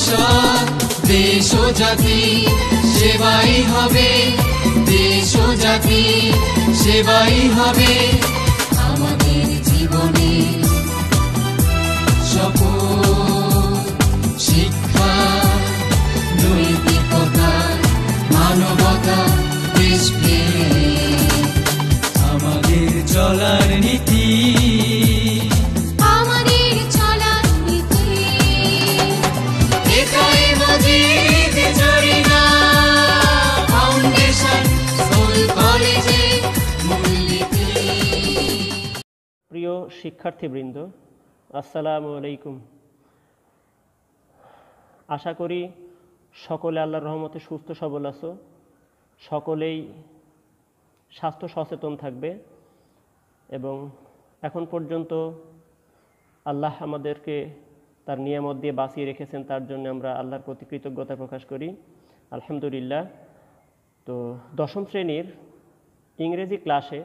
ভবিষ্যৎ দেশ ও জাতি সেবাই হবে, দেশ ও জাতি সেবাই হবে আমাদের জীবনে শপথ। শিক্ষা, নৈতিকতা, মানবতা, দেশপ্রেম আমাদের চলার নীতি, আমাদের চলার নীতি। এটাই মজিদ জরিনা ফাউন্ডেশন স্কুল কলেজে মূলনীতি। প্রিয় শিক্ষার্থীবৃন্দ, আসসালামু আলাইকুম। আশা করি সকলে আল্লাহর রহমতে সুস্থ সবল আছো, সকলেই স্বাস্থ্য সচেতন থাকবে এবং এখন পর্যন্ত আল্লাহ আমাদেরকে তার নিয়ামত দিয়ে বাঁচিয়ে রেখেছেন, তার জন্য আমরা আল্লাহর প্রতি কৃতজ্ঞতা প্রকাশ করি, আলহামদুলিল্লাহ। তো দশম শ্রেণীর ইংরেজি ক্লাসে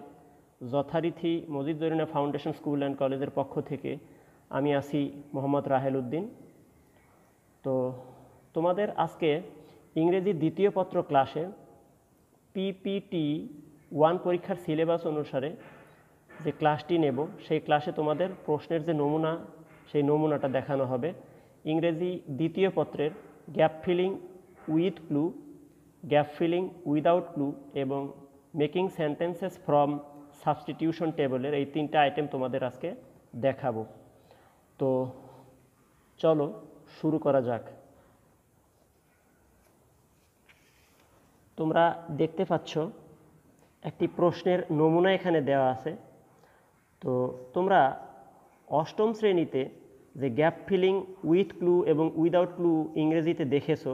যথারীতি Majid Zarina foundation school and কলেজের পক্ষ থেকে আমি আছি মোহাম্মদ রাহেল উদ্দিন। তো তোমাদের আজকে ইংরেজি দ্বিতীয় পত্র ক্লাসে পিপিটি 1 পরীক্ষার সিলেবাস অনুসারে যে ক্লাসটি নেব, সেই ক্লাসে তোমাদের প্রশ্নের যে নমুনা, সেই নমুনাটা দেখানো হবে। ইংরেজি দ্বিতীয় পত্রের gap filling with clue, gap filling without clue এবং মেকিং সেন্টেন্সেস ফ্রম সাবস্টিটিউশন টেবলের এই 3টা আইটেম তোমাদের আজকে দেখাবো। তো চলো শুরু করা যাক। তোমরা দেখতে পাচ্ছ একটি প্রশ্নের নমুনা এখানে দেওয়া আছে। তো তোমরা অষ্টম শ্রেণীতে যে গ্যাপ ফিলিং উইথ ক্লু এবং উইদাউট ক্লু ইংরেজিতে দেখেছো,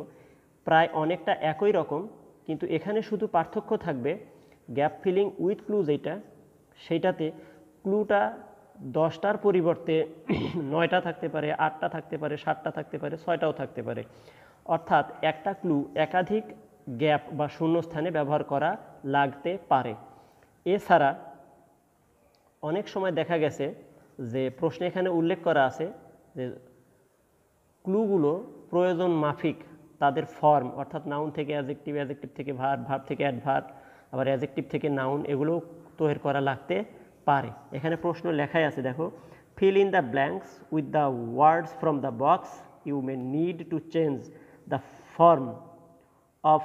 প্রায় অনেকটা একই রকম, কিন্তু এখানে শুধু পার্থক্য থাকবে গ্যাপ ফিলিং উইথ ক্লু যেটা, সেইটাতে ক্লুটা 10টার পরিবর্তে 9টা থাকতে পারে, 8টা থাকতে পারে, 7টা থাকতে পারে, 6টাও থাকতে পারে। অর্থাৎ একটা ক্লু একাধিক গ্যাপ বা শূন্যস্থানে ব্যবহার করা লাগতে পারে। এছাড়া অনেক সময় দেখা গেছে যে প্রশ্নে এখানে উল্লেখ করা আছে যে ক্লুগুলো প্রয়োজন মাফিক তাদের ফর্ম, অর্থাৎ নাউন থেকে অ্যাডজেক্টিভ, অ্যাডজেক্টিভ থেকে ভার্ব, ভার্ব থেকে অ্যাডভার্ব, আবার অ্যাডজেক্টিভ থেকে নাউন, এগুলো তৈরি করা লাগতে পারে। এখানে প্রশ্ন লেখাই আছে, দেখো, fill in the blanks with the words from the box, you may need to change the form of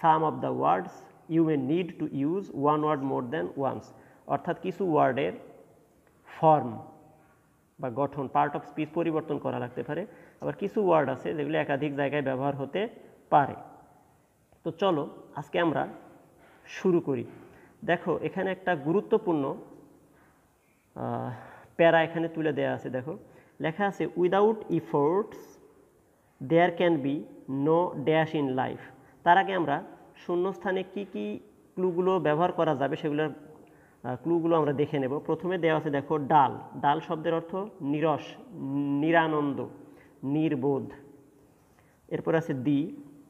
some of the words, you may need to use one word more than once। অর্থাৎ কিছু ওয়ার্ডের form বা গঠন, part of speech পরিবর্তন করা লাগতে পারে, আবার কিছু ওয়ার্ড আছে যেগুলো একাধিক জায়গায় ব্যবহার হতে পারে। তো চলো আজকে আমরা শুরু করি। দেখো এখানে একটা গুরুত্বপূর্ণ প্যারা এখানে তুলে দেওয়া আছে। দেখো লেখা আছে, without efforts there can be no dash in life. তার আগে আমরা শূন্যস্থানে কি কি ক্লুগুলো ব্যবহার করা যাবে সেগুলোর ক্লুগুলো আমরা দেখে নেব। প্রথমে দেওয়া আছে, দেখো, ডাল। ডাল শব্দের অর্থ নিরস, নিরানন্দ, নির্বোধ। এরপর আছে দি,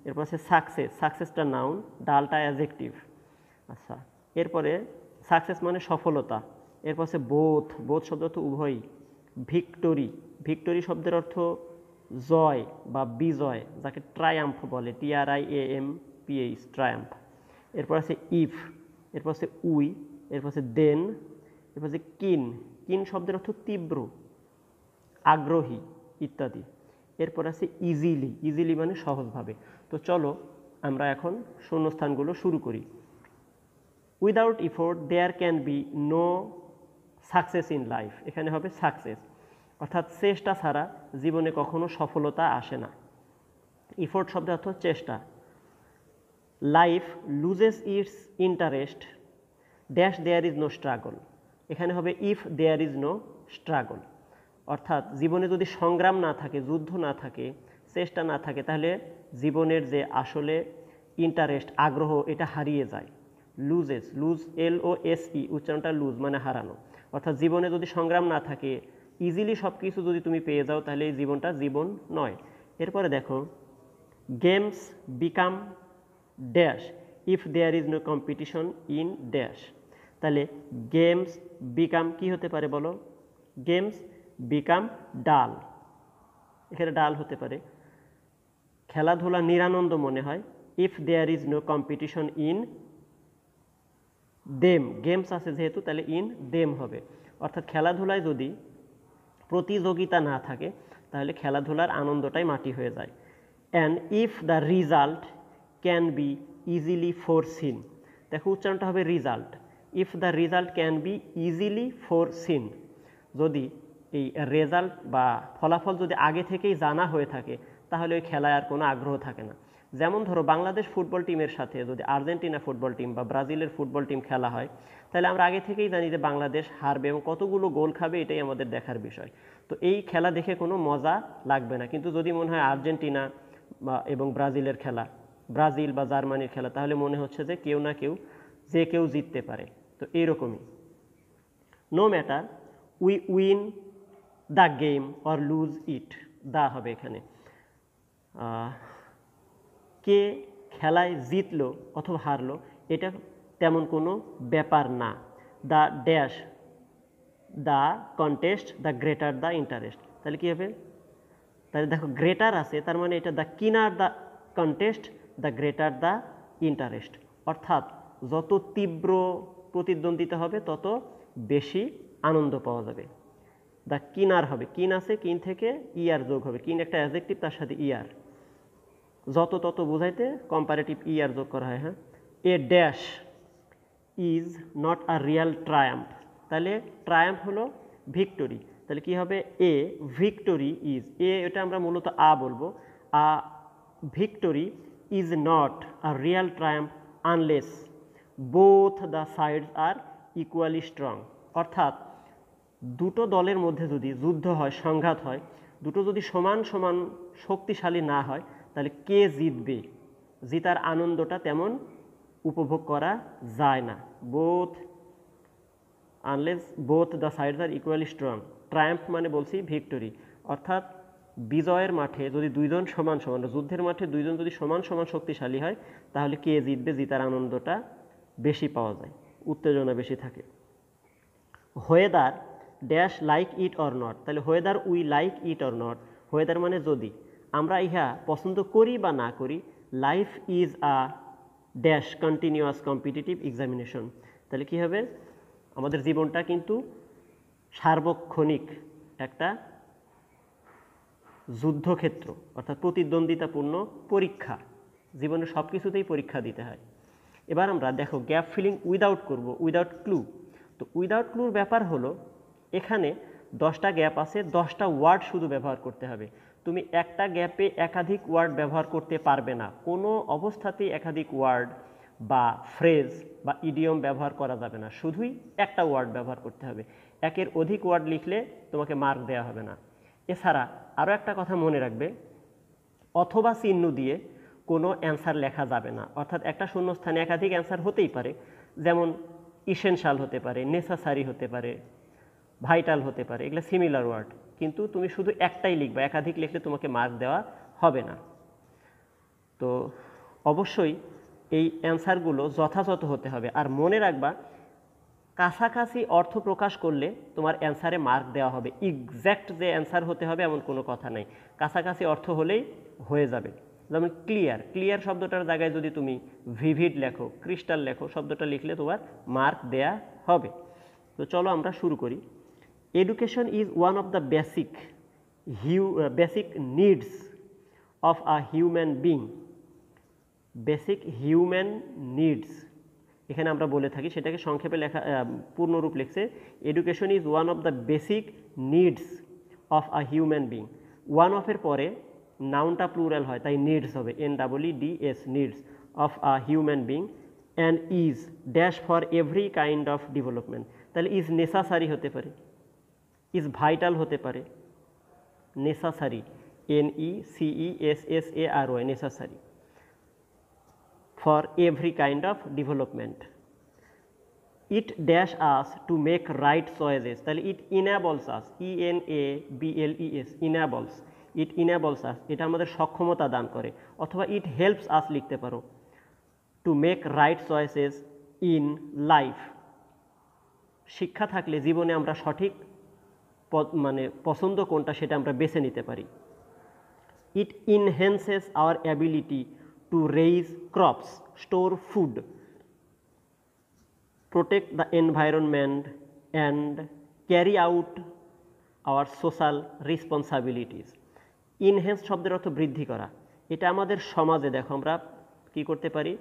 এরপর আছে সাকসেস, সাকসেসটা নাউন, ডালটা অ্যাডজেক্টিভ। আচ্ছা, এরপরে সাকসেস মানে সফলতা। এরপর আছে বোথ, বোথ শব্দ অর্থ উভয়ই। ভিক্টোরি, ভিক্টোরি শব্দের অর্থ জয় বা বিজয়, যাকে ট্রায়াম্ফ বলে, TRIAMPH, ট্রায়াম্ফ। এরপর আছে ইফ, এরপর আছে উই, এরপর আছে দেন, এরপর আছে কিন, কিন শব্দের অর্থ তীব্র, আগ্রহী ইত্যাদি। এরপর আছে ইজিলি, ইজিলি মানে সহজভাবে। তো চলো আমরা এখন শূন্যস্থানগুলো শুরু করি। Without effort there can be no success in life, এখানে হবে সাকসেস, অর্থাৎ চেষ্টা ছাড়া জীবনে কখনো সফলতা আসে না। ইফোর্ট শব্দের অর্থ চেষ্টা। Life loses its interest dash there is no struggle, এখানে হবে if there is no struggle, অর্থাৎ জীবনে যদি সংগ্রাম না থাকে, যুদ্ধ না থাকে, চেষ্টা না থাকে, তাহলে জীবনের যে আসলে ইন্টারেস্ট, আগ্রহ, এটা হারিয়ে যায়। লুজেস, লুজ, LOSE, উচ্চারণটা লুজ মানে হারানো, অর্থাৎ জীবনে যদি সংগ্রাম না থাকে, ইজিলি সব কিছু যদি তুমি পেয়ে যাও, তাহলে এই জীবনটা জীবন নয়। এরপরে দেখো, games become dash if there is no competition in dash, তাহলে গেমস বিকাম কি হতে পারে বলো? গেমস বিকাম ডাল, এখানে ডাল হতে পারে। খেলাধুলা নিরানন্দ মনে হয় if there is no competition in them, games আছে যেহেতু তাহলে ইন দেম হবে, অর্থাৎ খেলাধুলায় যদি প্রতিযোগিতা না থাকে তাহলে খেলাধুলার আনন্দটাই মাটি হয়ে যায়। And if the result can be easily foreseen, দেখো উচ্চারণটা হবে result, if the result can be easily foreseen, যদি এই রেজাল্ট বা ফলাফল যদি আগে থেকেই জানা হয়ে থাকে তাহলে ওই খেলায় আর কোনো আগ্রহ থাকে না। যেমন ধরো বাংলাদেশ ফুটবল টিমের সাথে যদি আর্জেন্টিনা ফুটবল টিম বা ব্রাজিলের ফুটবল টিম খেলা হয় তাহলে আমরা আগে থেকেই জানি যে বাংলাদেশ হারবে এবং কতগুলো গোল খাবে এটাই আমাদের দেখার বিষয়। তো এই খেলা দেখে কোনো মজা লাগবে না, কিন্তু যদি মনে হয় আর্জেন্টিনা এবং ব্রাজিলের খেলা, ব্রাজিল বা জার্মানির খেলা, তাহলে মনে হচ্ছে যে কেউ না কেউ যে কেউ জিততে পারে। তো এইরকমই no matter we win the game or lose it, the হবে এখানে, কে খেলায় জিতলো অথবা হারলো এটা তেমন কোনো ব্যাপার না। The dash the contest the greater the interest, তাহলে কী হবে, তাহলে দেখো গ্রেটার আছে তার মানে এটা দ্য কিনার the contest the greater the interest, অর্থাৎ যত তীব্র প্রতিদ্বন্দ্বিতা হবে তত বেশি আনন্দ পাওয়া যাবে। দ্য কিনার হবে, কিন আছে, কিন থেকে ইয়ার যোগ হবে, কিন একটা অ্যাডজেক্টিভ তার সাথে ইয়ার, যত তত বোঝাইতে কম্পারেটিভ ইয়ার যোগ করা হয়। হ্যাঁ, a dash is not a real triumph, তাহলে ট্রায়াম্ফ হলো ভিক্টোরি, তাহলে কি হবে এ ভিক্টোরি ইজ, এ এটা আমরা মূলত আ বলবো, a victory is not a real triumph unless both the sides are equally strong, অর্থাৎ দুটো দলের মধ্যে যদি যুদ্ধ হয়, সংঘাত হয়, দুটো যদি সমান সমান শক্তিশালী না হয় তাহলে কে জিতবে, জিতার আনন্দটা তেমন উপভোগ করা যায় না। Both unless both the sides are equally strong, Triumf মানে বলছি ভিক্টোরি, অর্থাৎ বিজয়ের মাঠে যদি দুইজন সমান সমান, যুদ্ধের মাঠে দুইজন যদি সমান সমান শক্তিশালী হয় তাহলে কে জিতবে, জিতার আনন্দটা বেশি পাওয়া যায়, উত্তেজনা বেশি থাকে। Whether dash like it or not, তাহলে whether we like it or not, whether মানে যদি আমরা ইহা পছন্দ করি বা না করি, life is a dash continuous competitive examination, তাহলে কী হবে, আমাদের জীবনটা কিন্তু সার্বক্ষণিক একটা যুদ্ধক্ষেত্র, অর্থাৎ প্রতিদ্বন্দ্বিতাপূর্ণ পরীক্ষা, জীবনের সব কিছুতেই পরীক্ষা দিতে হয়। এবার আমরা দেখো গ্যাপ ফিলিং উইদাউট করব, উইদাউট ক্লু। তো উইদাউট ক্লুর ব্যাপার হলো এখানে 10টা গ্যাপ আছে, 10টা ওয়ার্ড শুধু ব্যবহার করতে হবে, তুমি একটা গ্যাপে একাধিক ওয়ার্ড ব্যবহার করতে পারবে না, কোনো অবস্থাতেই একাধিক ওয়ার্ড বা ফ্রেজ বা ইডিয়ম ব্যবহার করা যাবে না, শুধুই একটা ওয়ার্ড ব্যবহার করতে হবে, একের অধিক ওয়ার্ড লিখলে তোমাকে মার্ক দেওয়া হবে না। এছাড়া আরও একটা কথা মনে রাখবে, অথবা চিহ্ন দিয়ে কোনো অ্যান্সার লেখা যাবে না, অর্থাৎ একটা শূন্যস্থানে একাধিক অ্যান্সার হতেই পারে, যেমন ইসেনশিয়াল হতে পারে, নেসেসারি হতে পারে, ভাইটাল হতে পারে, এগুলো সিমিলার ওয়ার্ড, কিন্তু তুমি শুধু একটাই লিখবা, একাধিক লিখলে তোমাকে মার্ক দেওয়া হবে না। তো অবশ্যই এই অ্যান্সারগুলো যথাযথ হতে হবে, আর মনে রাখবা কাছাকাছি অর্থ প্রকাশ করলে তোমার অ্যান্সারে মার্ক দেওয়া হবে, এক্স্যাক্ট যে অ্যান্সার হতে হবে এমন কোনো কথা নেই, কাছাকাছি অর্থ হলেই হয়ে যাবে। যেমন ক্লিয়ার, ক্লিয়ার শব্দটার জায়গায় যদি তুমি ভিভিড লেখো, ক্রিস্টাল লেখো, শব্দটা লিখলে তোমার মার্ক দেয়া হবে। তো চলো আমরা শুরু করি। Education is one of the basic needs of a human being, basic human needs এখানে আমরা বলে থাকি, সেটাকে সংক্ষেপে লেখা পূর্ণরূপ লিখছে, education is one of the basic needs of a human being, one অফের পরে নাউনটা প্লুরাল হয় তাই নিডস হবে, NEEDS, needs of a human being, and is dash for every kind of development, তাহলে ইজ নেসাসারি হতে পারে, ইজ ভাইটাল হতে পারে, নেসাসারি NECESSARY, নেসাসারি for every kind of development. It dash us to make right choices, তাহলে it enables us, ENABLES, enables, it enables us, এটা আমাদের সক্ষমতা দান করে, অথবা it helps us লিখতে পারো, to make right choices in life, শিক্ষা থাকলে জীবনে আমরা সঠিক মানে পছন্দ কোনটা সেটা আমরা বেছে নিতে পারি। It enhances our ability to raise crops, store food, protect the environment and carry out our social responsibilities. Enhance শব্দের অর্থ বৃদ্ধি করা। এটা আমাদের সমাজে দেখো আমরা কি করতে পারি,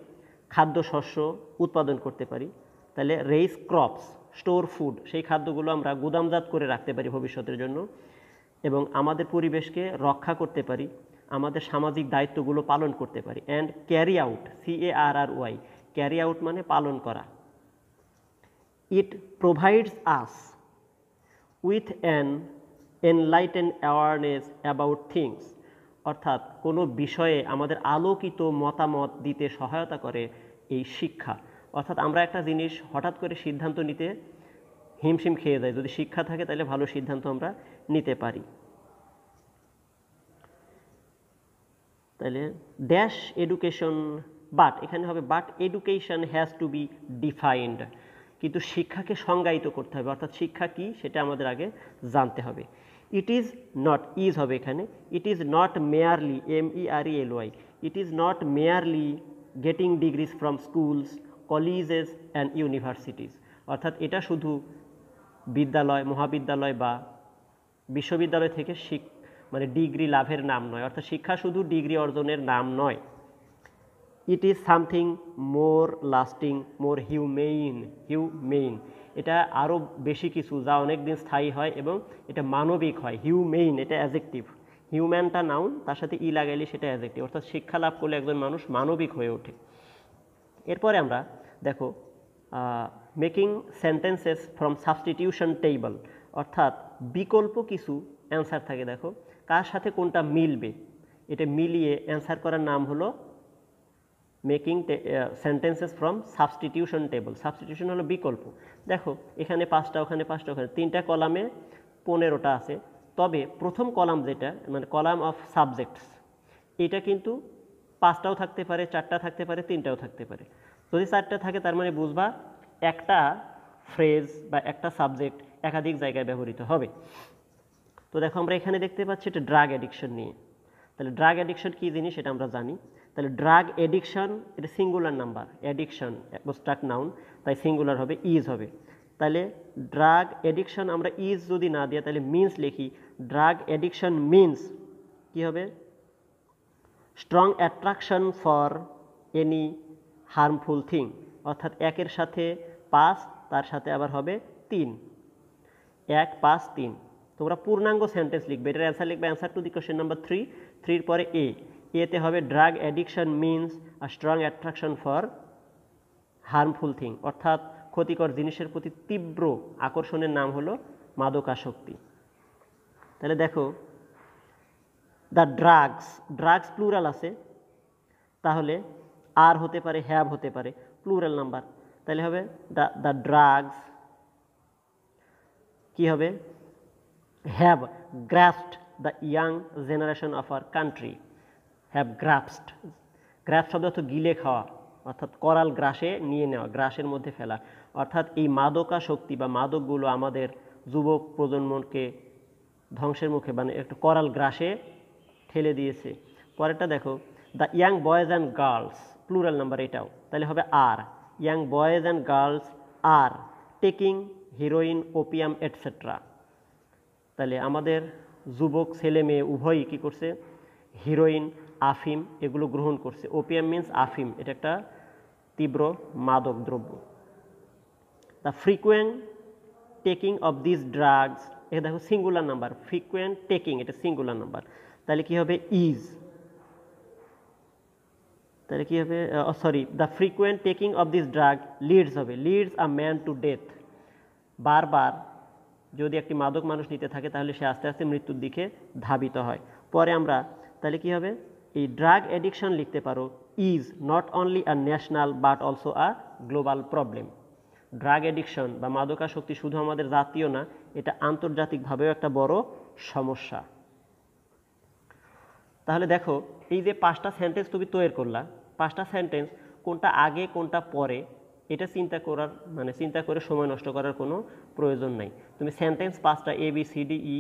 খাদ্যশস্য উৎপাদন করতে পারি, তাহলে রেইজ ক্রপস, স্টোর ফুড, সেই খাদ্যগুলো আমরা গুদামজাত করে রাখতে পারি ভবিষ্যতের জন্য, এবং আমাদের পরিবেশকে রক্ষা করতে পারি, আমাদের সামাজিক দায়িত্বগুলো পালন করতে পারি। And carry out, CARRY, carry out মানে পালন করা। ইট provides us with an enlighten awareness about things, অর্থাৎ কোনো বিষয়ে আমাদের আলোকিত মতামত দিতে সহায়তা করে এই শিক্ষা। অর্থাৎ আমরা একটা জিনিস হঠাৎ করে সিদ্ধান্ত নিতে হিমশিম খেয়ে যাই, যদি শিক্ষা থাকে তাহলে ভালো সিদ্ধান্ত আমরা নিতে পারি। তাহলে ড্যাশ এডুকেশন, বাট এখানে হবে but education has to B defined, কিন্তু শিক্ষাকে সংজ্ঞায়িত করতে হবে, অর্থাৎ শিক্ষা কি সেটা আমাদের আগে জানতে হবে। ইট ইজ নট, ইজ হবে এখানে, it is not merely, MERELY, it is not merely getting degrees from schools, colleges and universities, অর্থাৎ এটা শুধু বিদ্যালয়, মহাবিদ্যালয় বা বিশ্ববিদ্যালয় থেকে মানে ডিগ্রি লাভের নাম নয়, অর্থাৎ শিক্ষা শুধু ডিগ্রি অর্জনের নাম নয়। It is something more lasting, more humane, এটা আরও বেশি কিছু যা অনেক দিন স্থায়ী হয় এবং এটা মানবিক হয়। হিউমেইন এটা অ্যাডজেক্টিভ, হিউম্যানটা নাউন, তার সাথে ই লাগাইলে সেটা অ্যাডজেক্টিভ, অর্থাৎ শিক্ষা লাভ করলে একজন মানুষ মানবিক হয়ে ওঠে। এরপরে আমরা দেখো making sentences from substitution table, অর্থাৎ বিকল্প কিছু অ্যান্সার থাকে, দেখো কার সাথে কোনটা মিলবে এটা মিলিয়ে অ্যান্সার করার নাম হলো making sentences from substitution table. Substitution হলো বিকল্প। দেখো এখানে 5টা, ওখানে 5টা, ওখানে 3টা কলামে 15টা আছে, তবে প্রথম কলাম যেটা মানে কলাম অফ সাবজেক্টস, এটা কিন্তু 5টাও থাকতে পারে, 4টা থাকতে পারে, 3টাও থাকতে পারে। যদি 4টা থাকে তার মানে বুঝবা একটা ফ্রেজ বা একটা সাবজেক্ট একাধিক জায়গায় ব্যবহৃত হবে। তো দেখো আমরা এখানে দেখতে পাচ্ছি এটা ড্রাগ অ্যাডিকশন নিয়ে। তাহলে ড্রাগ অ্যাডিকশন কী জিনিস এটা আমরা জানি। তাহলে ড্রাগ এডিকশন এটা singular number, addiction abstract noun, তাই সিঙ্গুলার হবে, ইজ হবে। তাহলে ড্রাগ এডিকশন আমরা ইজ যদি না দিয়ে তাহলে মিন্স লিখি, ড্রাগ এডিকশন মিন্স কি হবে, strong attraction for any harmful thing, অর্থাৎ 1-এর সাথে 5, তার সাথে আবার হবে 3, 1, 5, 3। তোমরা পূর্ণাঙ্গ সেন্টেন্স লিখবে, এটার অ্যান্সার লিখবে answer to the question number 3, 3-এর পরে এতে হবে drug addiction means a strong attraction for harmful thing, অর্থাৎ ক্ষতিকর জিনিসের প্রতি তীব্র আকর্ষণের নাম হলো মাদকাসক্তি। তাহলে দেখো দ্য ড্রাগস প্লুরাল আছে, তাহলে আর হতে পারে, হ্যাভ হতে পারে, প্লুরাল নাম্বার, তাহলে হবে দ্য ড্রাগস কি হবে, have grasped the young generation of our country, have grasped, grasp শব্দ অর্থ গিলে খাওয়া, অর্থাৎ করাল গ্রাসে নিয়ে নেওয়া, গ্রাসের মধ্যে ফেলা, অর্থাৎ এই মাদকাসক্তি বা মাদকগুলো আমাদের যুবক প্রজন্মকে ধ্বংসের মুখে মানে একটু করাল গ্রাসে ঠেলে দিয়েছে। পরেরটা দেখো the young boys and girls, plural number এটাও, তাহলে হবে are, young boys and girls are taking heroin, opium etcetera. তাহলে আমাদের যুবক ছেলে মেয়ে উভয়ই কী করছে, হিরোইন, আফিম এগুলো গ্রহণ করছে। ওপিয়াম মিন্স আফিম, এটা একটা তীব্র মাদক দ্রব্য। The frequent taking of this drugs, এটা দেখো সিঙ্গুলার নাম্বার, ফ্রিকুয়েন্ট টেকিং এটা সিঙ্গুলার নাম্বার, তাহলে কি হবে ইজ, তাহলে কি হবে sorry the frequent taking of this drug leads হবে, leads a man to death, বারবার যদি একটি মাদক মানুষ নিতে থাকে তাহলে সে আস্তে আস্তে মৃত্যুর দিকে ধাবিত হয়। পরে আমরা তাহলে কি হবে, এই ড্রাগ অ্যাডিকশন লিখতে পারো is not only a national but also a global problem. Drug addiction বা মাদকাসক্তি শুধু আমাদের জাতীয় না, এটা আন্তর্জাতিকভাবেও একটা বড় সমস্যা। তাহলে দেখো এই যে 5টা সেন্টেন্স তুমি তৈরি করলা, 5টা সেন্টেন্স কোনটা আগে কোনটা পরে এটা চিন্তা করে সময় নষ্ট করার কোনো প্রয়োজন নাই। তুমি সেন্টেন্স 5টা ABCDE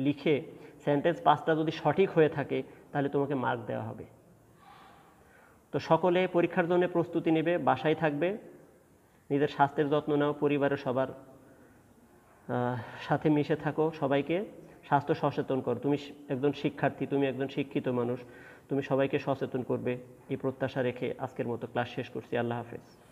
লিখে সেন্টেন্স 5টা যদি সঠিক হয়ে থাকে তাহলে তোমাকে মার্ক দেওয়া হবে। তো সকলে পরীক্ষার জন্য প্রস্তুতি নেবে, বাসায় থাকবে, নিজের স্বাস্থ্যের যত্ন নাও, পরিবারের সবার সাথে মিশে থাকো, সবাইকে স্বাস্থ্য সচেতন করো। তুমি একজন শিক্ষার্থী, তুমি একজন শিক্ষিত মানুষ, তুমি সবাইকে সচেতন করবে, এই প্রত্যাশা রেখে আজকের মতো ক্লাস শেষ করছি। আল্লাহ হাফেজ।